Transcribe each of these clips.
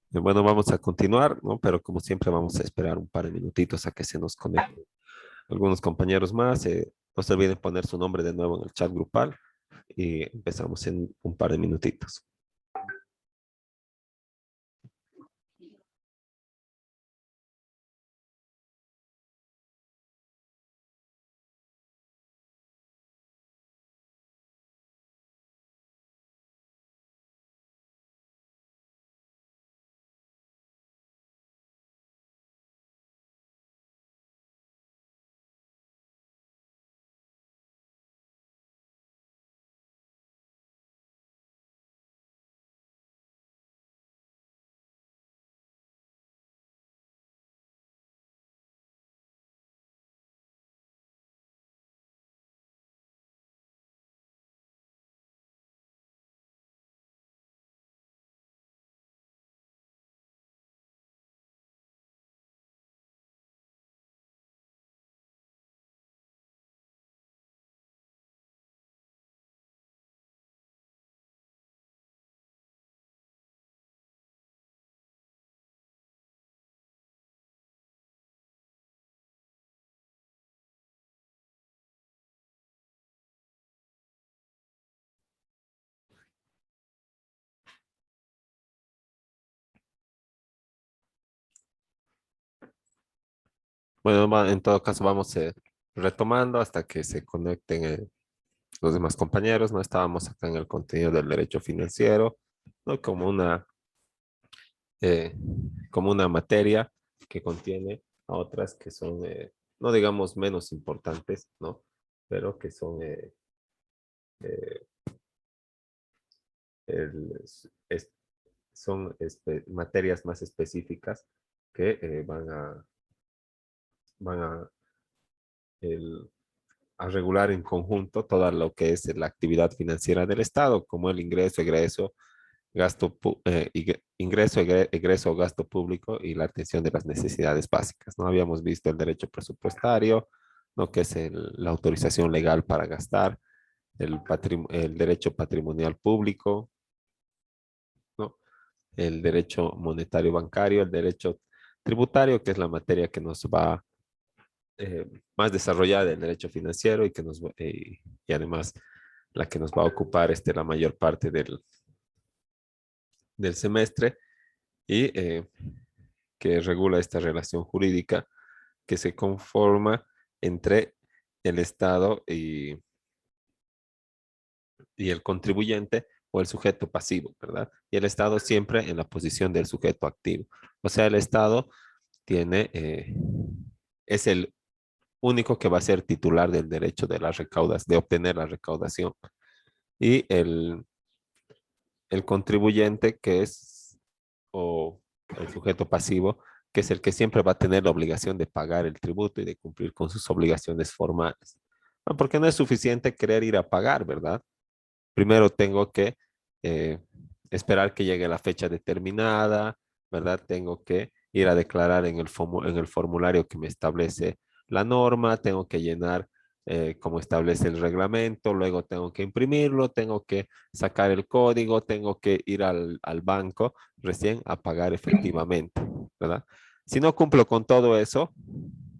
Bueno, vamos a continuar, ¿no? Pero como siempre vamos a esperar un par de minutitos a que se nos conecten algunos compañeros más. No se olviden poner su nombre de nuevo en el chat grupal y empezamos en un par de minutitos. Bueno, en todo caso vamos retomando hasta que se conecten los demás compañeros. No estábamos acá en el contenido del derecho financiero, ¿no? Eh, como una materia que contiene a otras que son, no digamos menos importantes, ¿no? Pero que son, eh, el- es- son materias más específicas que van el- a regular en conjunto todo lo que es la actividad financiera del Estado, como el ingreso, egreso, egreso, gasto público y la atención de las necesidades básicas. No habíamos visto el derecho presupuestario, ¿no? Que es la autorización legal para gastar, el derecho patrimonial público, ¿no? El derecho monetario bancario, el derecho tributario, que es la materia que nos va más desarrollada del derecho financiero y y además la que nos va a ocupar la mayor parte del semestre y que regula esta relación jurídica que se conforma entre el Estado y el contribuyente o el sujeto pasivo, ¿verdad? Y el Estado siempre en la posición del sujeto activo. O sea, el Estado tiene, es el único que va a ser titular del derecho de de obtener la recaudación. Y el contribuyente, que es, o el sujeto pasivo, que es el que siempre va a tener la obligación de pagar el tributo y de cumplir con sus obligaciones formales. No, porque no es suficiente querer ir a pagar, ¿verdad? Primero tengo que eh, esperar que llegue la fecha determinada, ¿verdad? Tengo que ir a declarar en el formulario que me establece la norma, tengo que llenar como establece el reglamento, luego tengo que imprimirlo, tengo que sacar el código, tengo que ir al banco recién a pagar efectivamente, ¿verdad? Si no cumplo con todo eso,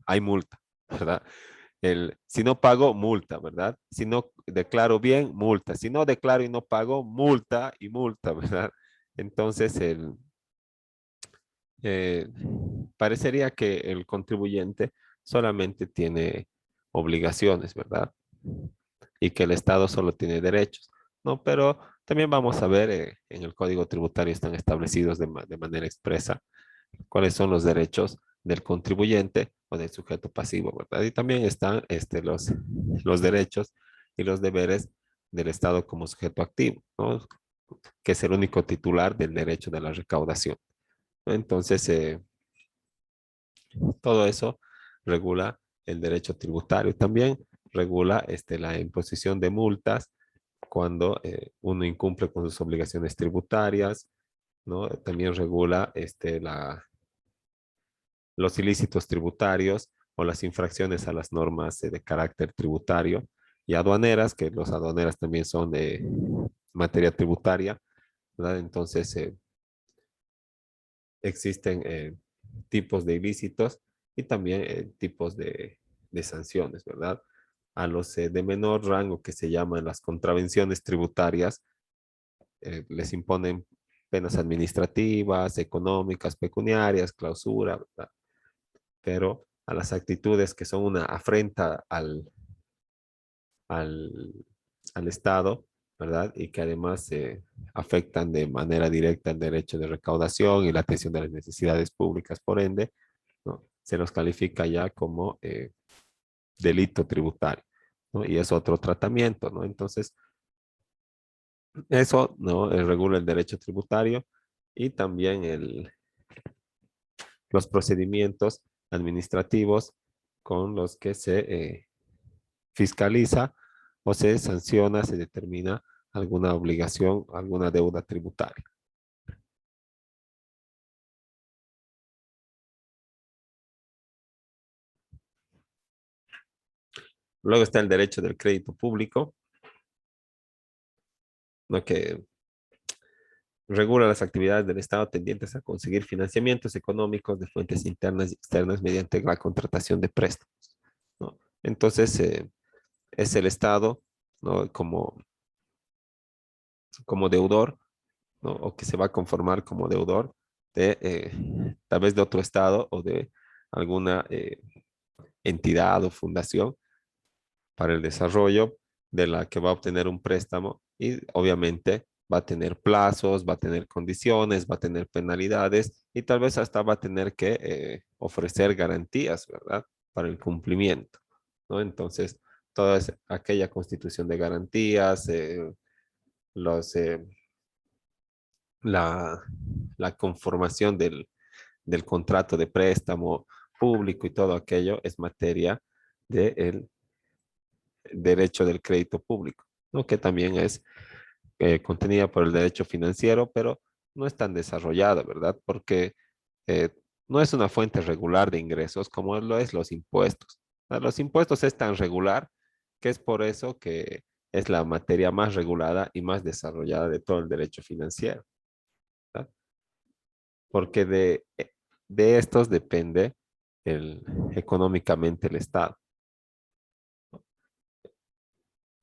hay multa, ¿verdad? Si no pago, multa, ¿verdad? Si no declaro bien, multa. Si no declaro y no pago, multa y multa, ¿verdad? Entonces, eh, parecería que el contribuyente solamente tiene obligaciones, ¿verdad? Y que el Estado solo tiene derechos, ¿no? Pero también vamos a ver, en el Código Tributario están establecidos de manera expresa cuáles son los derechos del contribuyente o del sujeto pasivo, ¿verdad? Y también están los derechos y los deberes del Estado como sujeto activo, ¿no? Que es el único titular del derecho de la recaudación. Entonces, todo eso regula el derecho tributario. También regula la imposición de multas cuando uno incumple con sus obligaciones tributarias, ¿no? También regula los ilícitos tributarios o las infracciones a las normas de carácter tributario y aduaneras, que los aduaneras también son de materia tributaria, ¿verdad? Entonces, existen tipos de ilícitos y también tipos de sanciones, ¿verdad? A los de menor rango, que se llaman las contravenciones tributarias, les imponen penas administrativas, económicas, pecuniarias, clausura, ¿verdad? Pero a las actitudes que son una afrenta al, al Estado, ¿verdad? Y que además afectan de manera directa el derecho de recaudación y la atención de las necesidades públicas, por ende, ¿no? Se los califica ya como delito tributario, ¿no? Y es otro tratamiento, ¿no? Entonces, eso, ¿no? Regula el derecho tributario y también los procedimientos administrativos con los que se fiscaliza o se sanciona, se determina alguna obligación, alguna deuda tributaria. Luego está el derecho del crédito público, ¿no? Que regula las actividades del Estado tendientes a conseguir financiamientos económicos de fuentes internas y externas mediante la contratación de préstamos, ¿no? Entonces, es el Estado, ¿no? Como deudor, ¿no? O que se va a conformar como deudor de tal vez de otro Estado o de alguna entidad o fundación para el desarrollo de la que va a obtener un préstamo y obviamente va a tener plazos, va a tener condiciones, va a tener penalidades y tal vez hasta va a tener que ofrecer garantías, ¿verdad? Para el cumplimiento, ¿no? Entonces, toda aquella constitución de garantías, los, la, la conformación del contrato de préstamo público y todo aquello es materia del derecho del crédito público, ¿no? Que también es contenida por el derecho financiero, pero no es tan desarrollada, ¿verdad? Porque eh, no es una fuente regular de ingresos como lo es los impuestos. Los impuestos es tan regular que es por eso que es la materia más regulada y más desarrollada de todo el derecho financiero, ¿verdad? Porque de estos depende económicamente el Estado.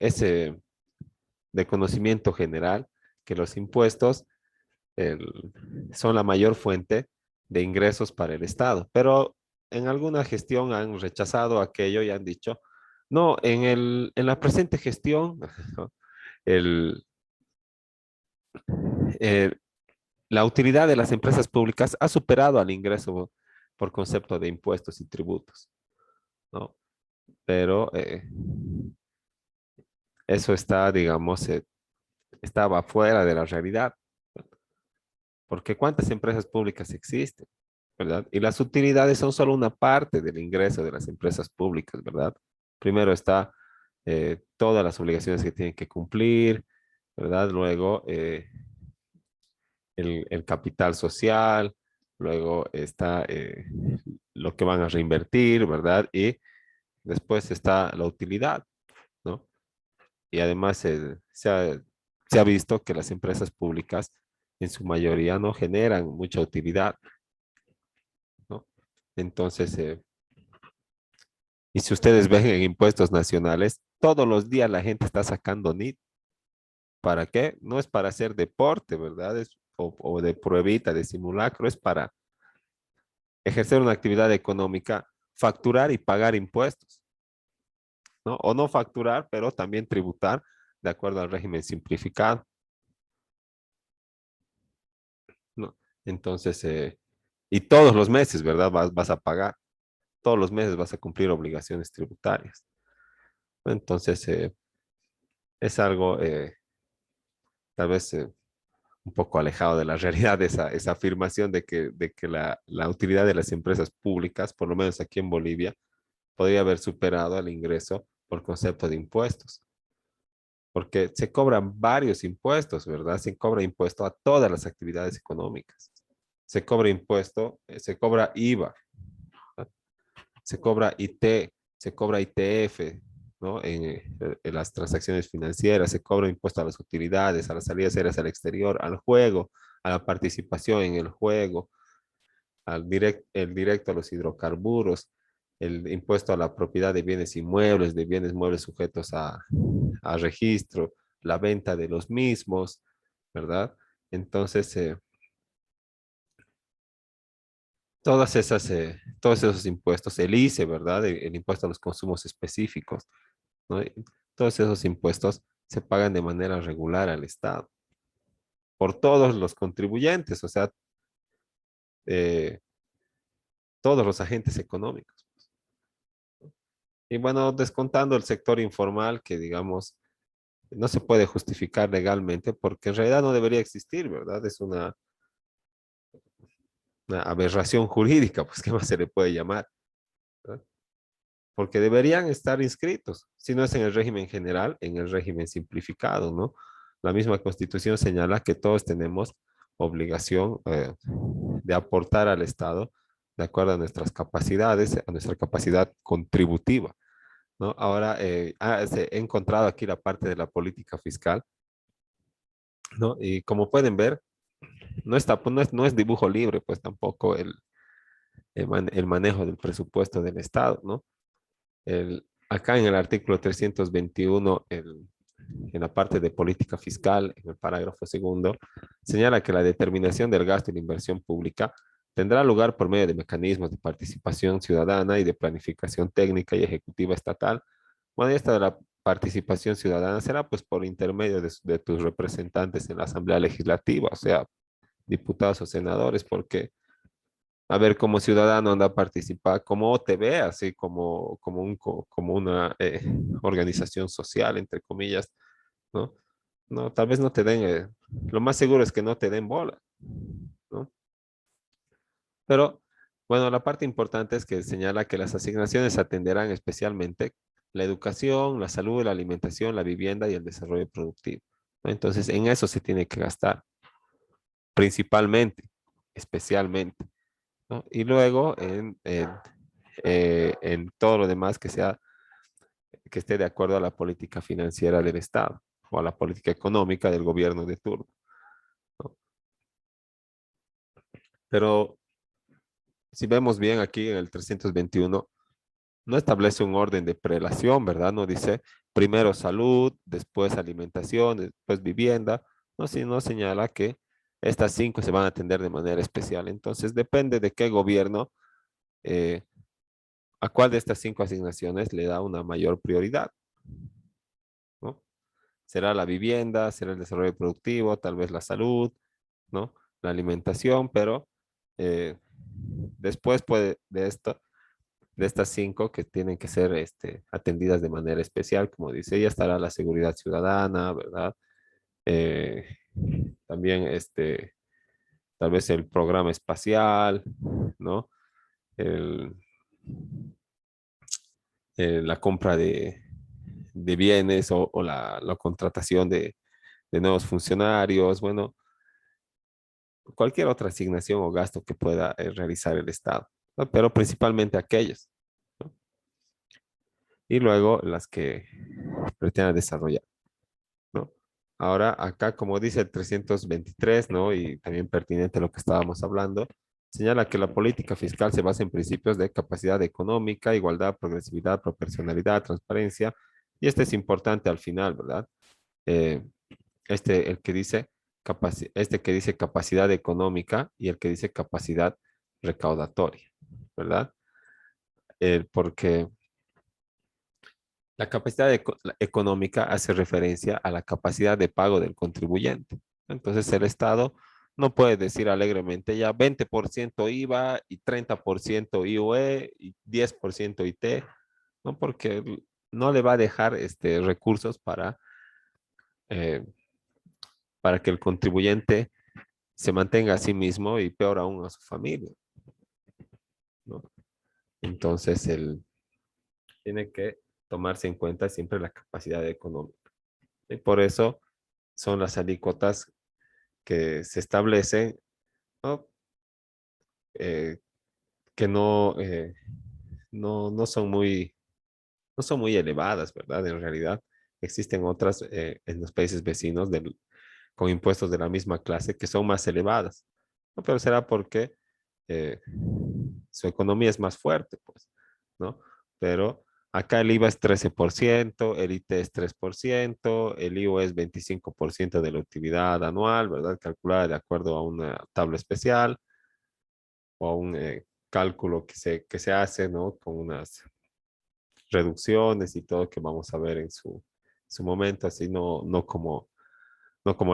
Ese de conocimiento general que los impuestos son la mayor fuente de ingresos para el Estado, pero en alguna gestión han rechazado aquello y han dicho, no, en la presente gestión, el, el- la utilidad de las empresas públicas ha superado al ingreso por concepto de impuestos y tributos, ¿no? Pero eso está, digamos, estaba fuera de la realidad, porque ¿cuántas empresas públicas existen? ¿Verdad? Y las utilidades son solo una parte del ingreso de las empresas públicas, ¿verdad? Primero está todas las obligaciones que tienen que cumplir, ¿verdad? Luego el capital social, luego está lo que van a reinvertir, ¿verdad? Y después está la utilidad, ¿no? Y además se ha visto que las empresas públicas en su mayoría no generan mucha utilidad, ¿no? Entonces, y si ustedes ven en impuestos nacionales, todos los días la gente está sacando NIT. ¿Para qué? No es para hacer deporte, ¿verdad? O de pruebita, de simulacro, es para ejercer una actividad económica, facturar y pagar impuestos, ¿no? O no facturar, pero también tributar de acuerdo al régimen simplificado, ¿no? Entonces, y todos los meses, ¿verdad? Vas a pagar, todos los meses vas a cumplir obligaciones tributarias. Entonces, es algo tal vez un poco alejado de la realidad esa afirmación de que la utilidad de las empresas públicas, por lo menos aquí en Bolivia, podría haber superado al ingreso por concepto de impuestos. porque se cobran varios impuestos, ¿verdad? Se cobra impuesto a todas las actividades económicas. Se cobra impuesto, se cobra IVA, ¿verdad? Se cobra IT, se cobra ITF, ¿no? En las transacciones financieras, se cobra impuesto a las utilidades, a las salidas aéreas al exterior, al juego, a la participación en el juego, el directo a los hidrocarburos, el impuesto a la propiedad de bienes inmuebles, de bienes muebles sujetos a registro, la venta de los mismos, ¿verdad? Entonces, todos esos impuestos, el ICE, ¿verdad? El impuesto a los consumos específicos, ¿no? Y todos esos impuestos se pagan de manera regular al Estado por todos los contribuyentes, o sea, eh, todos los agentes económicos. Y bueno, descontando el sector informal, que digamos, no se puede justificar legalmente porque en realidad no debería existir, ¿verdad? Es una aberración jurídica, pues, ¿qué más se le puede llamar? ¿Verdad? Porque deberían estar inscritos, si no es en el régimen general, en el régimen simplificado, ¿no? La misma Constitución señala que todos tenemos obligación de aportar al Estado de acuerdo a nuestras capacidades, a nuestra capacidad contributiva, ¿no? Ahora, he encontrado aquí la parte de la política fiscal, ¿no? Y como pueden ver, no está, pues, no es dibujo libre, pues tampoco el manejo del presupuesto del Estado, ¿no? Acá en el artículo 321, en la parte de política fiscal, en el parágrafo segundo, señala que la determinación del gasto y la inversión pública tendrá lugar por medio de mecanismos de participación ciudadana y de planificación técnica y ejecutiva estatal. Bueno, y esta de la participación ciudadana será pues por intermedio de tus representantes en la Asamblea Legislativa, o sea, diputados o senadores, porque, a ver, como ciudadano anda a participar, como OTB, así como una organización social, entre comillas, ¿no? No, tal vez no te den, lo más seguro es que no te den bola, ¿no? Pero, bueno, la parte importante es que señala que las asignaciones atenderán especialmente la educación, la salud, la alimentación, la vivienda y el desarrollo productivo, ¿no? Entonces, en eso se tiene que gastar, principalmente, especialmente, ¿no? Y luego en todo lo demás que esté de acuerdo a la política financiera del Estado o a la política económica del gobierno de turno, ¿no? Pero si vemos bien aquí en el 321, no establece un orden de prelación, ¿verdad? No dice primero salud, después alimentación, después vivienda, no, sino señala que estas cinco se van a atender de manera especial. Entonces, depende de qué gobierno, eh, a cuál de estas cinco asignaciones le da una mayor prioridad, ¿no? Será la vivienda, será el desarrollo productivo, tal vez la salud, ¿no? La alimentación, pero después puede de estas cinco que tienen que ser atendidas de manera especial, como dice, ya estará la seguridad ciudadana, ¿verdad? Eh, también tal vez el programa espacial, ¿no? El, la compra de bienes o la contratación de nuevos funcionarios, bueno, cualquier otra asignación o gasto que pueda realizar el Estado, ¿no? Pero principalmente aquellos, ¿no? Y luego las que pretenda desarrollar, ¿no? Ahora, acá, como dice el 323, ¿no? Y también pertinente a lo que estábamos hablando, señala que la política fiscal se basa en principios de capacidad económica, igualdad, progresividad, proporcionalidad, transparencia, y este es importante al final, ¿verdad? Eh, el que dice este que dice capacidad económica y el que dice capacidad recaudatoria, ¿verdad? Porque la capacidad la económica hace referencia a la capacidad de pago del contribuyente. Entonces el Estado no puede decir alegremente ya 20% IVA y 30% IUE y 10% IT, ¿no? Porque no le va a dejar recursos eh, para que el contribuyente se mantenga a sí mismo y peor aún a su familia, ¿no? Entonces, él tiene que tomarse en cuenta siempre la capacidad económica. Y por eso son las alícuotas que se establecen, ¿no? Eh, que no son no son muy elevadas, ¿verdad? En realidad existen otras en los países vecinos con impuestos de la misma clase que son más elevadas, ¿no? Pero será porque eh, su economía es más fuerte, pues, ¿no? Pero acá el IVA es 13%, el IT es 3%, el IVA es 25% de la utilidad anual, ¿verdad? Calculada de acuerdo a una tabla especial o a un cálculo que se hace, ¿no? Con unas reducciones y todo que vamos a ver en su momento, así no como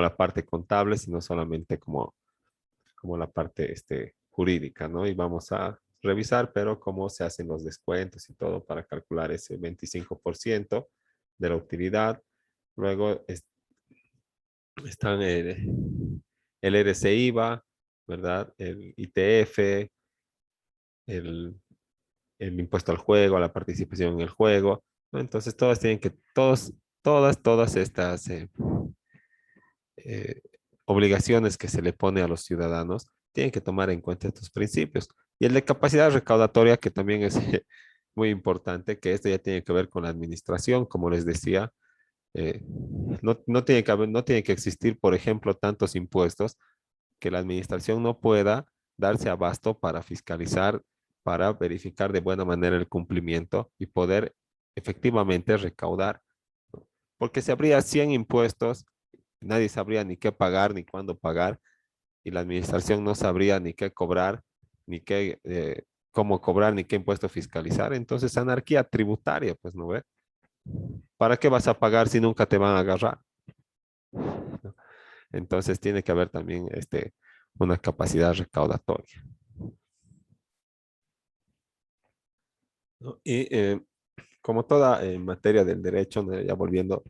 la parte contable, sino solamente como la parte jurídica, ¿no? Y vamos a revisar, pero cómo se hacen los descuentos y todo para calcular ese 25% de la utilidad. Luego están el RCIVA, ¿verdad? El ITF, el, el impuesto al juego, a la participación en el juego, ¿no? Entonces todas estas eh, obligaciones que se le pone a los ciudadanos tienen que tomar en cuenta estos principios. Y el de capacidad recaudatoria, que también es muy importante, que esto ya tiene que ver con la administración, como les decía, eh, no tiene no tiene que existir, por ejemplo, tantos impuestos que la administración no pueda darse abasto para fiscalizar, para verificar de buena manera el cumplimiento y poder efectivamente recaudar. ¿No? Porque si habría 100 impuestos, nadie sabría ni qué pagar ni cuándo pagar y la administración no sabría ni qué cobrar, ni cómo cobrar, ni qué impuesto fiscalizar. Entonces, anarquía tributaria, pues, ¿no ve? ¿Para qué vas a pagar si nunca te van a agarrar? ¿No? Entonces, tiene que haber también una capacidad recaudatoria. ¿No? Y como toda materia del derecho, ¿no? Ya volviendo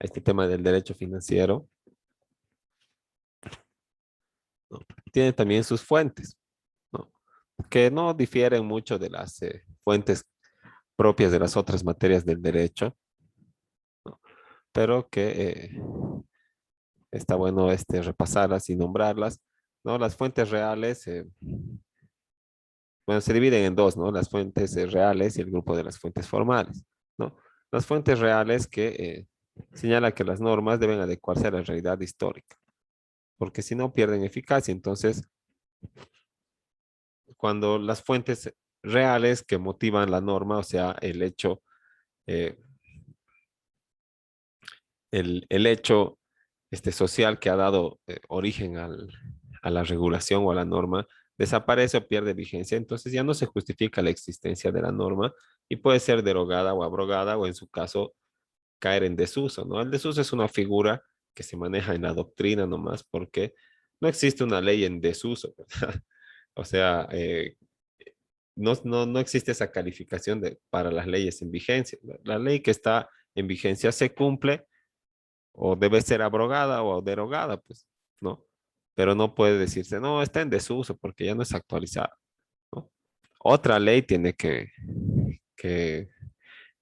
a este tema del derecho financiero, ¿no? Tiene también sus fuentes, ¿no? Que no difieren mucho de las fuentes propias de las otras materias del derecho, ¿no? Pero que está bueno repasarlas y nombrarlas, ¿no? Las fuentes reales, bueno, se dividen en dos, ¿no? Las fuentes reales y el grupo de las fuentes formales, ¿no? Las fuentes reales que señala que las normas deben adecuarse a la realidad histórica, porque si no pierden eficacia. Entonces, cuando las fuentes reales que motivan la norma, o sea, eh, el hecho social que ha dado origen a la regulación o a la norma, desaparece o pierde vigencia, entonces ya no se justifica la existencia de la norma y puede ser derogada o abrogada o en su caso caer en desuso, ¿no? El desuso es una figura que se maneja en la doctrina nomás porque no existe una ley en desuso, ¿verdad? O sea, no existe esa calificación para las leyes en vigencia. La ley que está en vigencia se cumple o debe ser abrogada o derogada, pues, ¿no? Pero no puede decirse, no, está en desuso porque ya no es actualizada, ¿no? Otra ley tiene que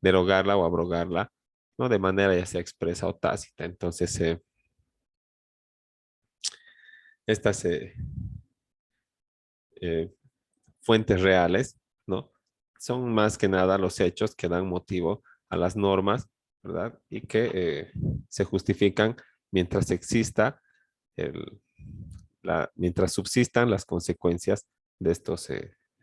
derogarla o abrogarla, ¿no? De manera ya sea expresa o tácita. Entonces, estas eh, fuentes reales, ¿no? Son más que nada los hechos que dan motivo a las normas, ¿verdad? Y que se justifican mientras exista el, mientras subsistan las consecuencias de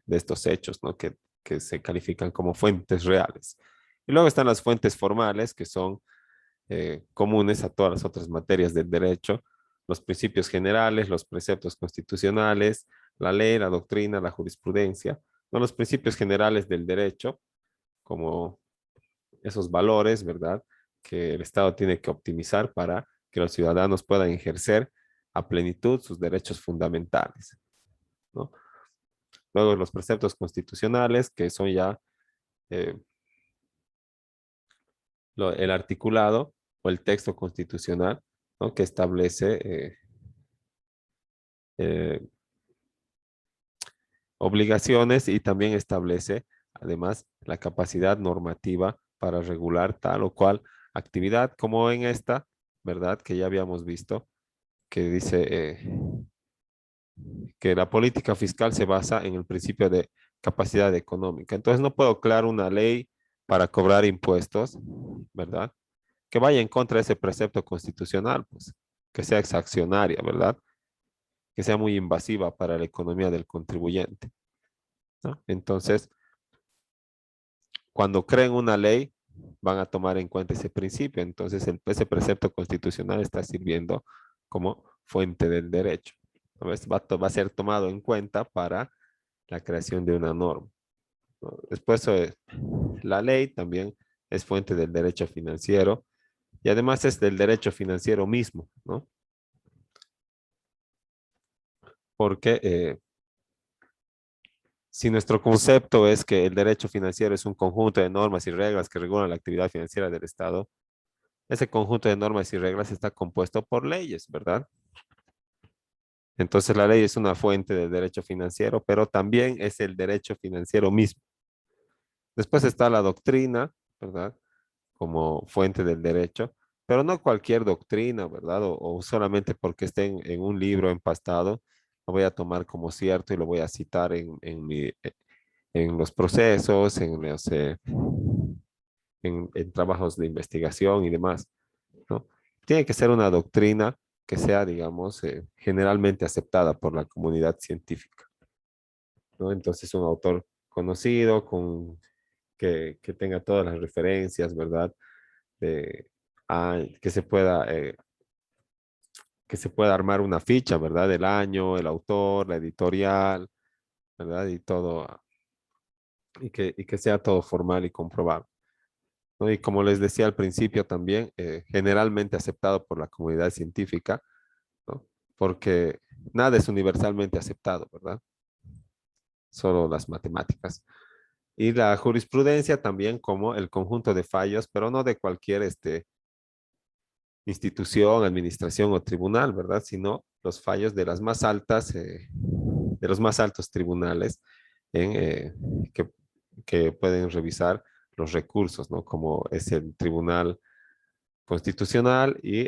de estos hechos, ¿no? Que se califican como fuentes reales. Y luego están las fuentes formales, que son comunes a todas las otras materias del derecho, los principios generales, los preceptos constitucionales, la ley, la doctrina, la jurisprudencia, ¿no? Los principios generales del derecho, como esos valores, ¿verdad? Que el Estado tiene que optimizar para que los ciudadanos puedan ejercer a plenitud sus derechos fundamentales, ¿no? Luego los preceptos constitucionales, que son ya eh, el articulado o el texto constitucional, ¿no? Que establece eh, obligaciones y también establece, además, la capacidad normativa para regular tal o cual actividad, como en esta ¿verdad? Que ya habíamos visto, que dice que la política fiscal se basa en el principio de capacidad económica. Entonces no puedo crear una ley para cobrar impuestos, ¿verdad? Que vaya en contra de ese precepto constitucional, pues, que sea exaccionaria, ¿verdad? Que sea muy invasiva para la economía del contribuyente, ¿no? Entonces, cuando creen una ley, van a tomar en cuenta ese principio. Entonces, ese precepto constitucional está sirviendo como fuente del derecho. ¿No ves? Va a ser tomado en cuenta para la creación de una norma, ¿no? Después, la ley también es fuente del derecho financiero y además es del derecho financiero mismo, ¿no? Porque si nuestro concepto es que el derecho financiero es un conjunto de normas y reglas que regulan la actividad financiera del Estado, ese conjunto de normas y reglas está compuesto por leyes, ¿verdad? Entonces la ley es una fuente del derecho financiero, pero también es el derecho financiero mismo. Después está la doctrina, ¿verdad? Como fuente del derecho, pero no cualquier doctrina, ¿verdad? O solamente porque esté en un libro empastado, lo voy a tomar como cierto y lo voy a citar en los procesos, en trabajos de investigación y demás, ¿no? Tiene que ser una doctrina que sea, digamos, generalmente aceptada por la comunidad científica, ¿no? Entonces, un autor conocido, que tenga todas las referencias, ¿verdad? De, que se pueda armar una ficha, ¿verdad? El año, el autor, la editorial, ¿verdad? Y todo, y que sea todo formal y comprobado, ¿no? Y como les decía al principio también, generalmente aceptado por la comunidad científica, ¿no? Porque nada es universalmente aceptado, ¿verdad? Solo las matemáticas. Y la jurisprudencia también como el conjunto de fallos, pero no de cualquier institución, administración o tribunal, ¿verdad? Sino los fallos de las más altas, de los más altos tribunales en, que, que pueden revisar los recursos, ¿no? Como es el Tribunal Constitucional y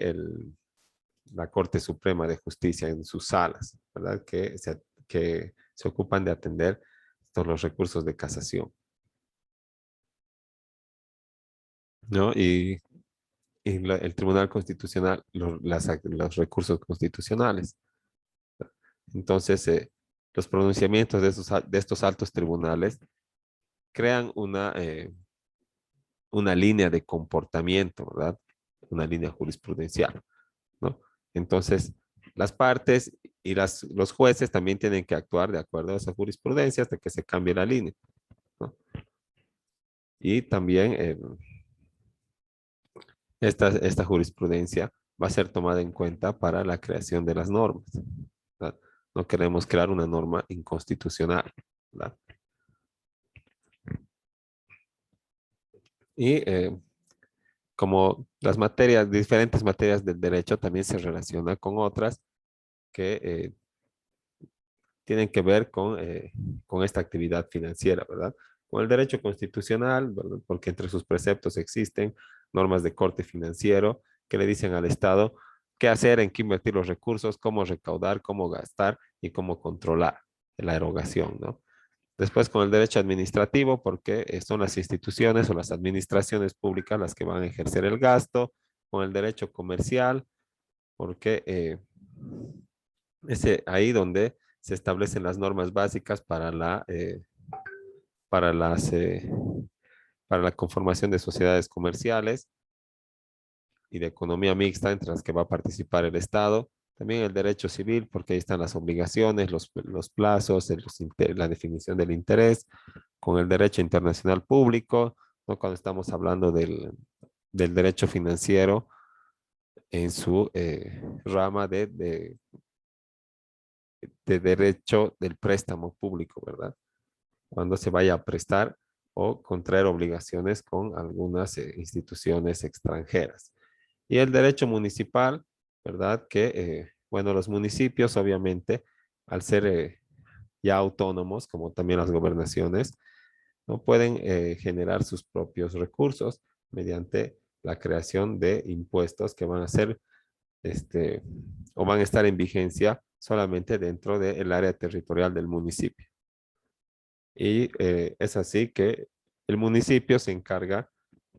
la Corte Suprema de Justicia en sus salas, ¿verdad? Que se ocupan de atender todos los recursos de casación, ¿no? Y el Tribunal Constitucional, los recursos constitucionales. Entonces, los pronunciamientos de estos altos tribunales crean una línea de comportamiento, ¿verdad? Una línea jurisprudencial, ¿no? Entonces, las partes y los jueces también tienen que actuar de acuerdo a esa jurisprudencia hasta que se cambie la línea, ¿no? Y también esta jurisprudencia va a ser tomada en cuenta para la creación de las normas, ¿verdad? No queremos crear una norma inconstitucional, ¿verdad? Y como las materias, diferentes materias del derecho también se relacionan con otras que tienen que ver con esta actividad financiera, ¿verdad? Con el derecho constitucional, ¿verdad? Porque entre sus preceptos existen normas de corte financiero que le dicen al Estado qué hacer, en qué invertir los recursos, cómo recaudar, cómo gastar y cómo controlar la erogación, ¿no? Después con el derecho administrativo, porque son las instituciones o las administraciones públicas las que van a ejercer el gasto. Con el derecho comercial, porque es ahí donde se establecen las normas básicas para las, eh, para la conformación de sociedades comerciales y de economía mixta entre las que va a participar el Estado. También el derecho civil, porque ahí están las obligaciones, los plazos, la definición del interés, con el derecho internacional público, ¿no? Cuando estamos hablando del derecho financiero en su rama de derecho del préstamo público, ¿verdad? Cuando se vaya a prestar o contraer obligaciones con algunas instituciones extranjeras. Y el derecho municipal, ¿verdad? Que, bueno, los municipios, obviamente, al ser ya autónomos, como también las gobernaciones, no pueden generar sus propios recursos mediante la creación de impuestos que van a ser o van a estar en vigencia solamente dentro del área territorial del municipio. Y es así que el municipio se encarga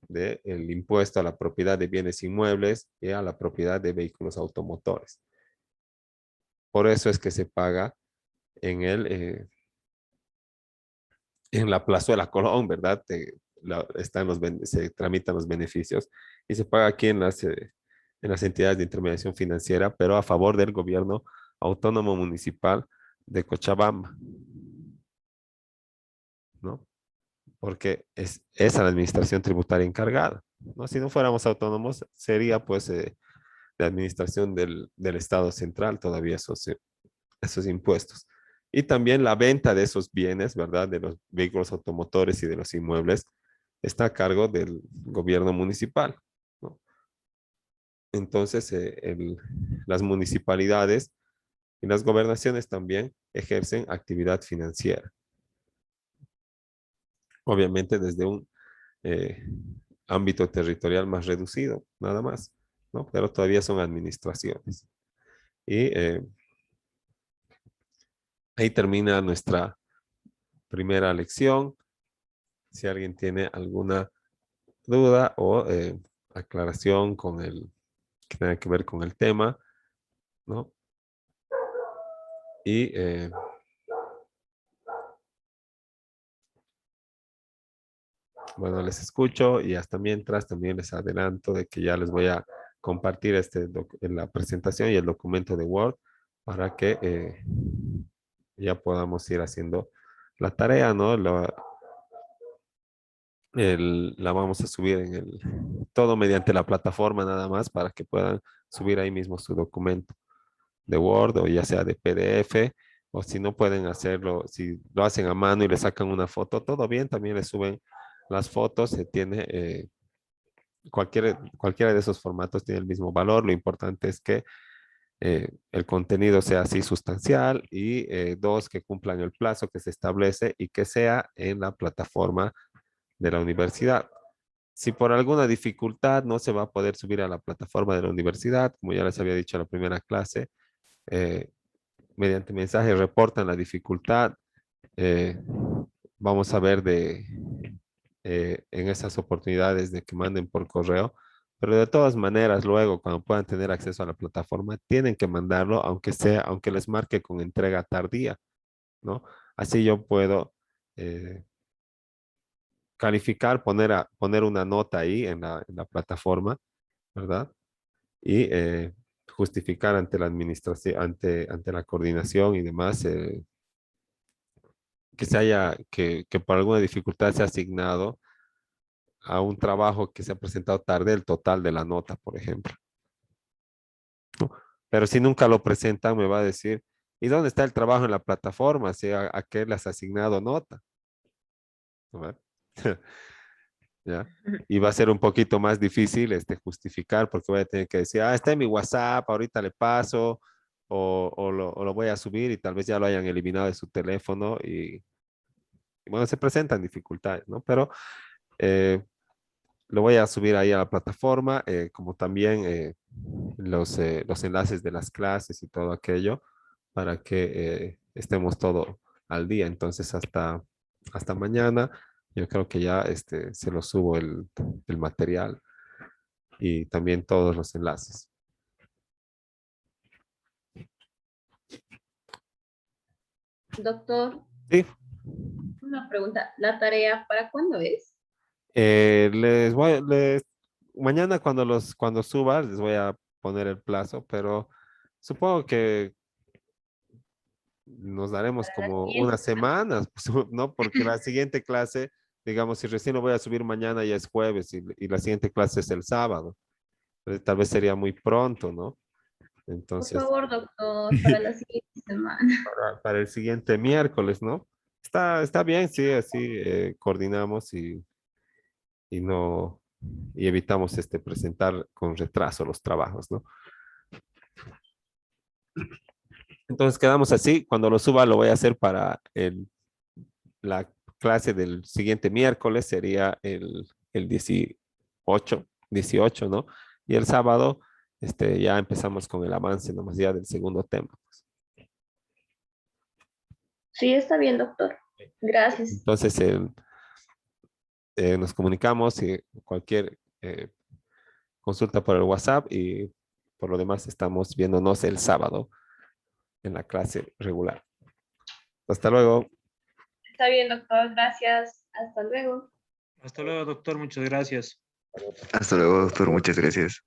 del impuesto a la propiedad de bienes inmuebles y a la propiedad de vehículos automotores. Por eso es que se paga en en la plazuela Colón, ¿verdad? Se tramitan los beneficios y se paga aquí en las entidades de intermediación financiera, pero a favor del gobierno autónomo municipal de Cochabamba, ¿no? Porque es esa la administración tributaria encargada, ¿no? Si no fuéramos autónomos, sería pues la administración del Estado central todavía esos impuestos. Y también la venta de esos bienes, ¿verdad? De los vehículos automotores y de los inmuebles, está a cargo del gobierno municipal, ¿no? Entonces, las municipalidades y las gobernaciones también ejercen actividad financiera, obviamente desde un eh, ámbito territorial más reducido, nada más, ¿no? Pero todavía son administraciones. Y ahí termina nuestra primera lección. Si alguien tiene alguna duda o aclaración que tenga que ver con el tema, ¿no? Y bueno, les escucho y hasta mientras también les adelanto de que ya les voy a compartir en la presentación y el documento de Word para que ya podamos ir haciendo la tarea, ¿no? La vamos a subir todo mediante la plataforma nada más para que puedan subir ahí mismo su documento de Word o ya sea de PDF, o si no pueden hacerlo, si lo hacen a mano y le sacan una foto, todo bien, también le suben las fotos, se tiene, cualquiera de esos formatos tiene el mismo valor, lo importante es que el contenido sea así sustancial y dos, que cumplan el plazo que se establece y que sea en la plataforma de la universidad. Si por alguna dificultad no se va a poder subir a la plataforma de la universidad, como ya les había dicho en la primera clase, eh, mediante mensaje reportan la dificultad. eh, Vamos a ver en esas oportunidades de que manden por correo, pero de todas maneras luego cuando puedan tener acceso a la plataforma tienen que mandarlo aunque les marque con entrega tardía, ¿no? Así yo puedo calificar, poner una nota ahí en la plataforma, ¿verdad? Y justificar ante la administración, ante la coordinación y demás, que por alguna dificultad se ha asignado a un trabajo que se ha presentado tarde el total de la nota, por ejemplo. Pero si nunca lo presentan, me va a decir, ¿y dónde está el trabajo en la plataforma? Si a qué le has asignado nota. ¿No? ¿Ya? Y va a ser un poquito más difícil justificar porque voy a tener que decir, está en mi WhatsApp, ahorita le paso, o lo voy a subir y tal vez ya lo hayan eliminado de su teléfono y bueno, se presentan dificultades, ¿no? Pero eh, lo voy a subir ahí a la plataforma, como también los enlaces de las clases y todo aquello, para que estemos todo al día. Entonces, hasta mañana, yo creo que ya se lo subo el material y también todos los enlaces. Doctor, Sí, una pregunta. ¿La tarea para cuándo es? mañana cuando suba, les voy a poner el plazo, pero supongo que nos daremos Para la como siguiente. unas semanas, pues, ¿no? Porque la siguiente clase, digamos, si recién lo voy a subir mañana, ya es jueves y la siguiente clase es el sábado. Tal vez sería muy pronto, ¿no? Por Entonces, favor, doctor, para la siguiente semana. para el siguiente miércoles, ¿no? Está bien, sí, así coordinamos y no, y evitamos presentar con retraso los trabajos, ¿no? Entonces quedamos así. Cuando lo suba, lo voy a hacer para la clase del siguiente miércoles, sería el 18, ¿no? Y el sábado ya empezamos con el avance nomás ya del segundo tema. Sí, está bien, doctor. Gracias. Entonces, nos comunicamos y cualquier consulta por el WhatsApp y por lo demás estamos viéndonos el sábado en la clase regular. Hasta luego. Está bien, doctor. Gracias. Hasta luego. Hasta luego, doctor. Muchas gracias. Hasta luego, doctor. Muchas gracias.